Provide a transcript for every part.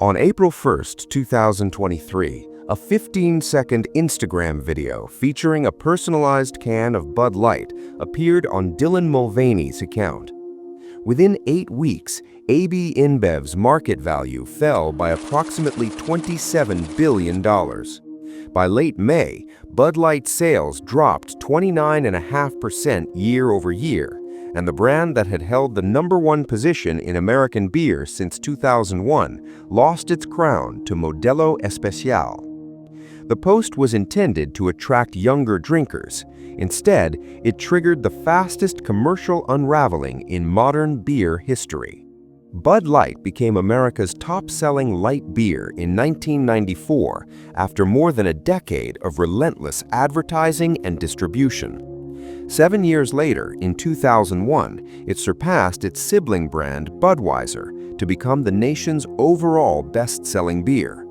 On April 1, 2023, a 15-second Instagram video featuring a personalized can of Bud Light appeared on Dylan Mulvaney's account. Within 8 weeks, AB InBev's market value fell by approximately $27 billion. By late May, Bud Light sales dropped 29.5% year-over-year, and the brand that had held the #1 position in American beer since 2001 lost its crown to Modelo Especial. The post was intended to attract younger drinkers. Instead, it triggered the fastest commercial unraveling in modern beer history. Bud Light became America's top-selling light beer in 1994 after more than a decade of relentless advertising and distribution. 7 years later, in 2001, it surpassed its sibling brand Budweiser to become the nation's overall best-selling beer.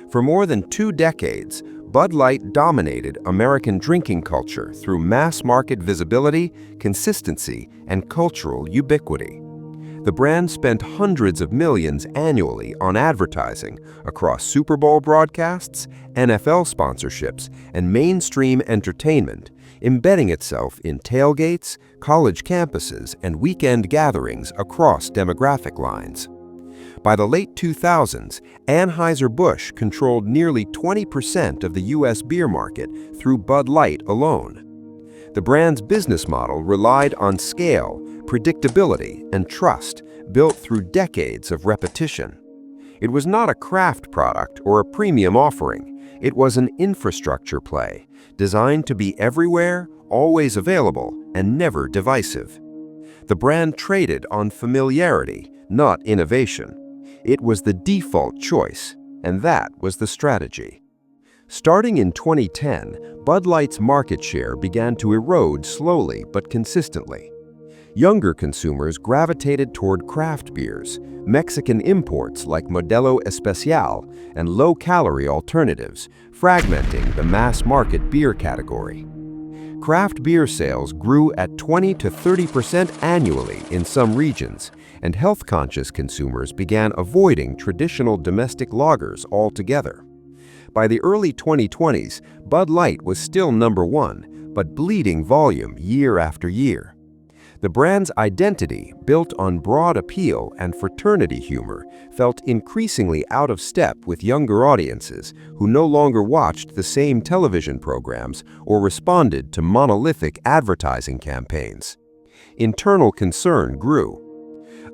For more than 2 decades, Bud Light dominated American drinking culture through mass-market visibility, consistency, and cultural ubiquity. The brand spent hundreds of millions annually on advertising across Super Bowl broadcasts, NFL sponsorships, and mainstream entertainment, embedding itself in tailgates, college campuses, and weekend gatherings across demographic lines. By the late 2000s, Anheuser-Busch controlled nearly 20% of the U.S. beer market through Bud Light alone. The brand's business model relied on scale, predictability, and trust built through decades of repetition. It was not a craft product or a premium offering. It was an infrastructure play, designed to be everywhere, always available, and never divisive. The brand traded on familiarity, not innovation. It was the default choice, and that was the strategy. Starting in 2010, Bud Light's market share began to erode slowly but consistently. Younger consumers gravitated toward craft beers, Mexican imports like Modelo Especial, and low-calorie alternatives, fragmenting the mass-market beer category. Craft beer sales grew at 20 to 30% annually in some regions, and health-conscious consumers began avoiding traditional domestic lagers altogether. By the early 2020s, Bud Light was still #1, but bleeding volume year after year. The brand's identity, built on broad appeal and fraternity humor, felt increasingly out of step with younger audiences who no longer watched the same television programs or responded to monolithic advertising campaigns. Internal concern grew.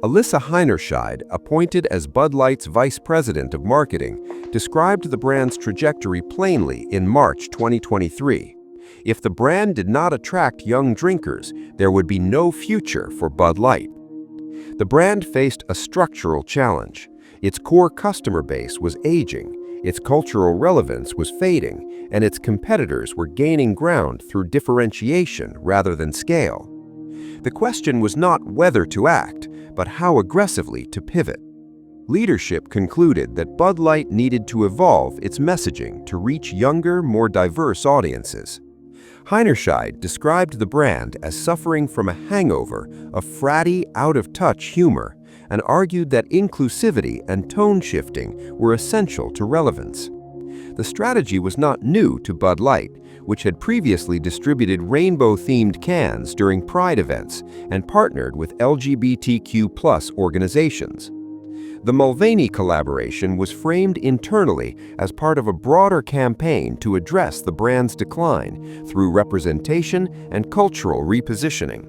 Alyssa Heinerscheid, appointed as Bud Light's vice president of marketing, described the brand's trajectory plainly in March 2023. If the brand did not attract young drinkers, there would be no future for Bud Light. The brand faced a structural challenge. Its core customer base was aging, its cultural relevance was fading, and its competitors were gaining ground through differentiation rather than scale. The question was not whether to act, but how aggressively to pivot. Leadership concluded that Bud Light needed to evolve its messaging to reach younger, more diverse audiences. Heinerscheid described the brand as suffering from a hangover of fratty, out-of-touch humor and argued that inclusivity and tone shifting were essential to relevance. The strategy was not new to Bud Light, which had previously distributed rainbow-themed cans during Pride events and partnered with LGBTQ+ organizations. The Mulvaney collaboration was framed internally as part of a broader campaign to address the brand's decline through representation and cultural repositioning.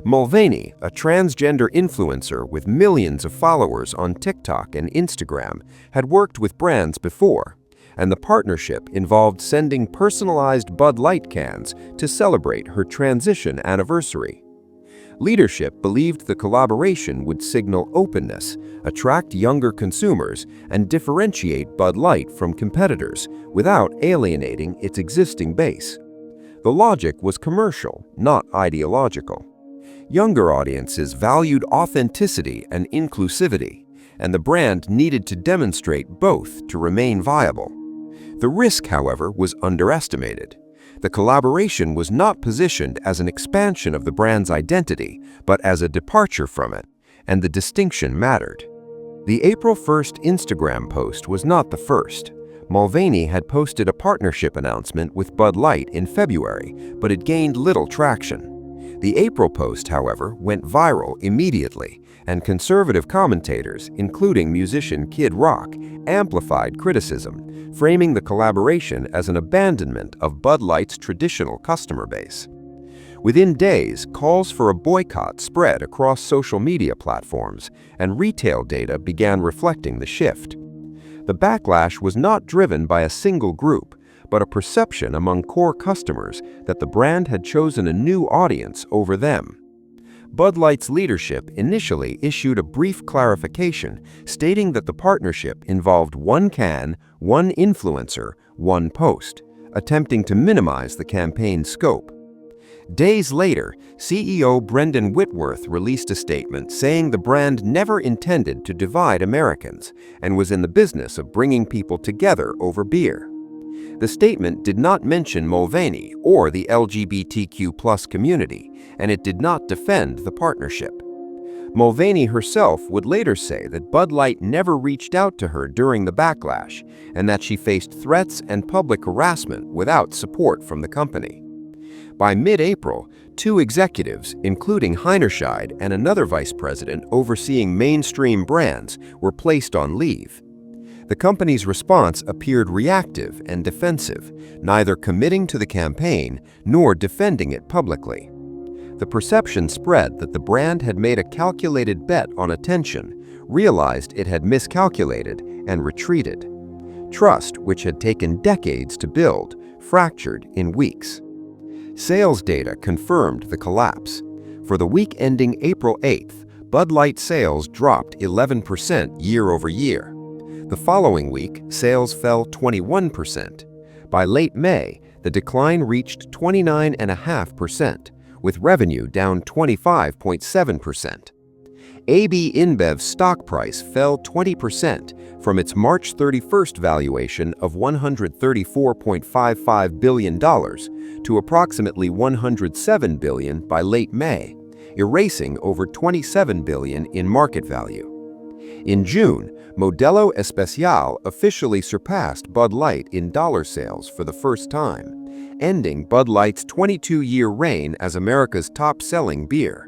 Mulvaney, a transgender influencer with millions of followers on TikTok and Instagram, had worked with brands before, and the partnership involved sending personalized Bud Light cans to celebrate her transition anniversary. Leadership believed the collaboration would signal openness, attract younger consumers, and differentiate Bud Light from competitors without alienating its existing base. The logic was commercial, not ideological. Younger audiences valued authenticity and inclusivity, and the brand needed to demonstrate both to remain viable. The risk, however, was underestimated. The collaboration was not positioned as an expansion of the brand's identity, but as a departure from it, and the distinction mattered. The April 1st Instagram post was not the first. Mulvaney had posted a partnership announcement with Bud Light in February, but it gained little traction. The April post, however, went viral immediately, and conservative commentators, including musician Kid Rock, amplified criticism, framing the collaboration as an abandonment of Bud Light's traditional customer base. Within days, calls for a boycott spread across social media platforms, and retail data began reflecting the shift. The backlash was not driven by a single group, but a perception among core customers that the brand had chosen a new audience over them. Bud Light's leadership initially issued a brief clarification stating that the partnership involved one can, one influencer, one post, attempting to minimize the campaign's scope. Days later, CEO Brendan Whitworth released a statement saying the brand never intended to divide Americans and was in the business of bringing people together over beer. The statement did not mention Mulvaney or the LGBTQ+ community, and it did not defend the partnership. Mulvaney herself would later say that Bud Light never reached out to her during the backlash and that she faced threats and public harassment without support from the company. By mid-April, two executives, including Heinerscheid and another vice president overseeing mainstream brands, were placed on leave. The company's response appeared reactive and defensive, neither committing to the campaign nor defending it publicly. The perception spread that the brand had made a calculated bet on attention, realized it had miscalculated, and retreated. Trust, which had taken decades to build, fractured in weeks. Sales data confirmed the collapse. For the week ending April 8th, Bud Light sales dropped 11% year-over-year. The following week, sales fell 21%. By late May, the decline reached 29.5%, with revenue down 25.7%. AB InBev's stock price fell 20% from its March 31st valuation of $134.55 billion to approximately $107 billion by late May, erasing over $27 billion in market value. In June, Modelo Especial officially surpassed Bud Light in dollar sales for the first time, ending Bud Light's 22-year reign as America's top-selling beer.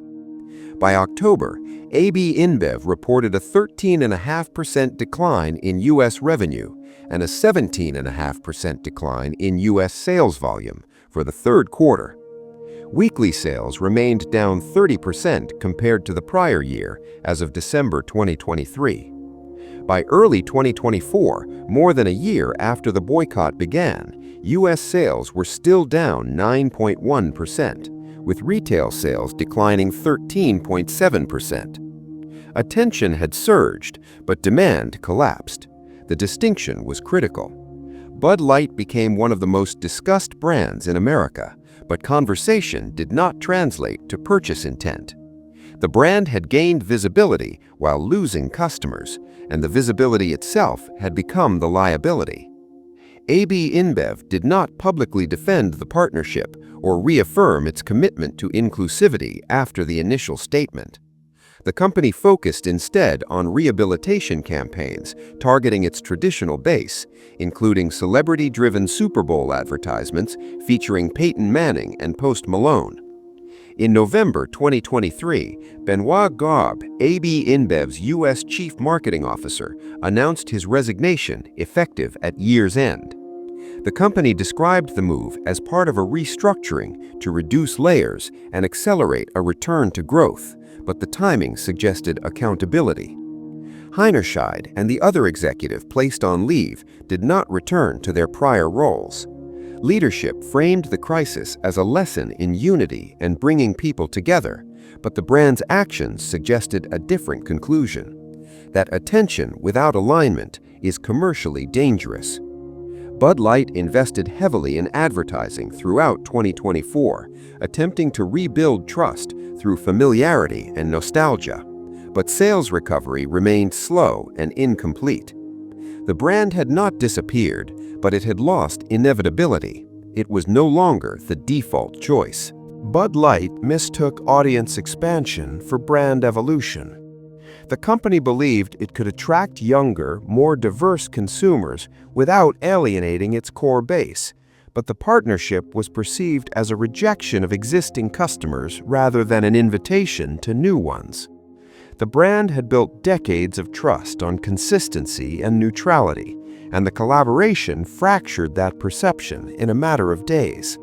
By October, AB InBev reported a 13.5% decline in U.S. revenue and a 17.5% decline in U.S. sales volume for the third quarter. Weekly sales remained down 30% compared to the prior year as of December 2023. By early 2024, more than a year after the boycott began, U.S. sales were still down 9.1%. with retail sales declining 13.7%. Attention had surged, but demand collapsed. The distinction was critical. Bud Light became one of the most discussed brands in America, but conversation did not translate to purchase intent. The brand had gained visibility while losing customers, and the visibility itself had become the liability. AB InBev did not publicly defend the partnership or reaffirm its commitment to inclusivity after the initial statement. The company focused instead on rehabilitation campaigns targeting its traditional base, including celebrity-driven Super Bowl advertisements featuring Peyton Manning and Post Malone. In November 2023, Benoit Gaube, AB InBev's U.S. Chief Marketing Officer, announced his resignation effective at year's end. The company described the move as part of a restructuring to reduce layers and accelerate a return to growth, but the timing suggested accountability. Heinerscheid and the other executive placed on leave did not return to their prior roles. Leadership framed the crisis as a lesson in unity and bringing people together, but the brand's actions suggested a different conclusion: that attention without alignment is commercially dangerous. Bud Light invested heavily in advertising throughout 2024, attempting to rebuild trust through familiarity and nostalgia, but sales recovery remained slow and incomplete. The brand had not disappeared, but it had lost inevitability. It was no longer the default choice. Bud Light mistook audience expansion for brand evolution. The company believed it could attract younger, more diverse consumers without alienating its core base, but the partnership was perceived as a rejection of existing customers rather than an invitation to new ones. The brand had built decades of trust on consistency and neutrality, and the collaboration fractured that perception in a matter of days.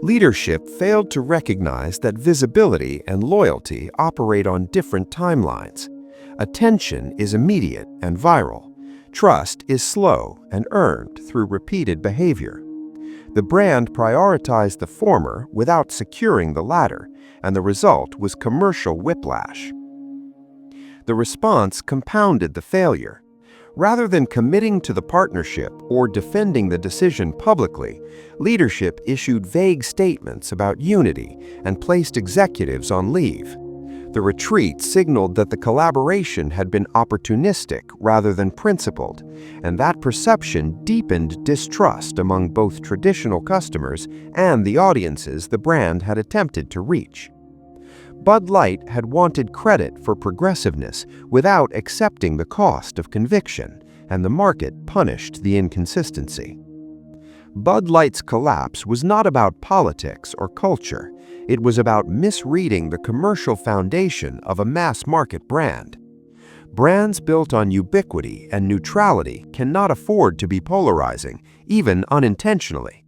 Leadership failed to recognize that visibility and loyalty operate on different timelines. Attention is immediate and viral. Trust is slow and earned through repeated behavior. The brand prioritized the former without securing the latter, and the result was commercial whiplash. The response compounded the failure. Rather than committing to the partnership or defending the decision publicly, leadership issued vague statements about unity and placed executives on leave. The retreat signaled that the collaboration had been opportunistic rather than principled, and that perception deepened distrust among both traditional customers and the audiences the brand had attempted to reach. Bud Light had wanted credit for progressiveness without accepting the cost of conviction, and the market punished the inconsistency. Bud Light's collapse was not about politics or culture. It was about misreading the commercial foundation of a mass-market brand. Brands built on ubiquity and neutrality cannot afford to be polarizing, even unintentionally.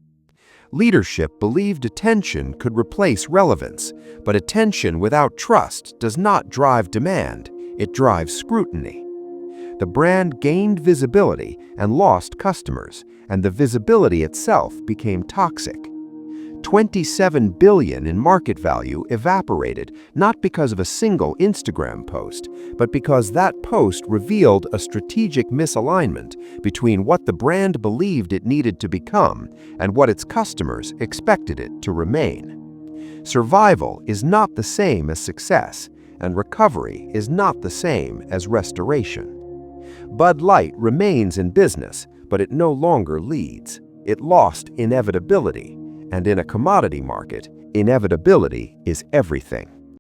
Leadership believed attention could replace relevance, but attention without trust does not drive demand, it drives scrutiny. The brand gained visibility and lost customers, and the visibility itself became toxic. $27 billion in market value evaporated not because of a single Instagram post, but because that post revealed a strategic misalignment between what the brand believed it needed to become and what its customers expected it to remain. Survival is not the same as success, and recovery is not the same as restoration. Bud Light remains in business, but it no longer leads. It lost inevitability. And in a commodity market, inevitability is everything.